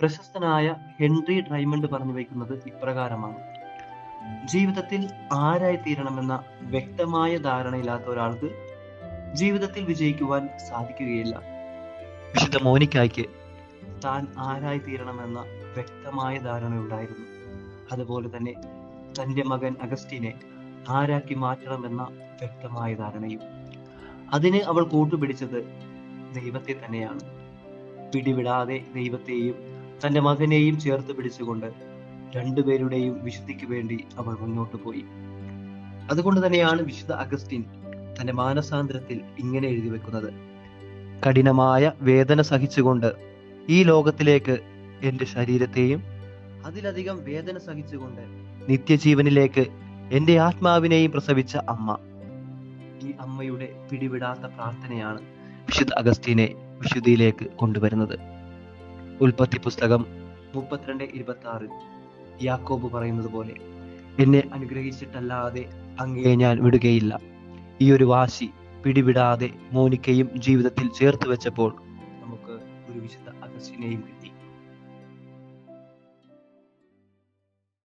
പ്രശസ്തനായ ഹെൻറി ഡ്രൈമണ്ട് പറഞ്ഞു വയ്ക്കുന്നത് ഇപ്രകാരമാണ്: ജീവിതത്തിൽ ആരായി തീരണമെന്ന വ്യക്തമായ ധാരണയില്ലാത്ത ഒരാൾക്ക് ജീവിതത്തിൽ വിജയിക്കുവാൻ സാധിക്കുകയില്ല. വിശുദ്ധ മോനിക്കായ്ക്ക് താൻ ആരായി തീരണമെന്ന വ്യക്തമായ ധാരണയുണ്ടായിരുന്നു. അതുപോലെ തന്നെ തൻ്റെ മകൻ അഗസ്റ്റിനെ ആരാക്കി മാറ്റണമെന്ന വ്യക്തമായ ധാരണയും. അതിന് അവൾ കൂട്ടുപിടിച്ചത് ദൈവത്തെ തന്നെയാണ്. പിടിവിടാതെ ദൈവത്തെയും തൻ്റെ മകനെയും ചേർത്ത് പിടിച്ചുകൊണ്ട് രണ്ടുപേരുടെയും വിശുദ്ധിക്ക് വേണ്ടി അവൾ മുന്നോട്ട് പോയി. അതുകൊണ്ട് തന്നെയാണ് വിശുദ്ധ അഗസ്റ്റിൻ തൻ്റെ മാനസാന്തരത്തിൽ ഇങ്ങനെ എഴുതി വെക്കുന്നത്: കഠിനമായ വേദന സഹിച്ചുകൊണ്ട് ഈ ലോകത്തിലേക്ക് എൻ്റെ ശരീരത്തെയും അതിലധികം വേദന സഹിച്ചുകൊണ്ട് നിത്യജീവനിലേക്ക് എൻ്റെ ആത്മാവിനെയും പ്രസവിച്ച അമ്മ. ഈ അമ്മയുടെ പിടിവിടാത്ത പ്രാർത്ഥനയാണ് വിശുദ്ധ അഗസ്റ്റിനെ വിശുദ്ധിയിലേക്ക് കൊണ്ടുവരുന്നത്. ഉൽപ്പത്തി പുസ്തകം 32:26 യാക്കോബ് പറയുന്നത് പോലെ, എന്നെ അനുഗ്രഹിച്ചിട്ടല്ലാതെ അങ്ങയെ ഞാൻ വിടുകയില്ല. ഈ ഒരു വാശി പിടിവിടാതെ മോനിക്കയും ജീവിതത്തിൽ ചേർത്ത് വെച്ചപ്പോൾ നമുക്ക് ഒരു വിശുദ്ധ അഗസ്റ്റിനെയും കിട്ടി.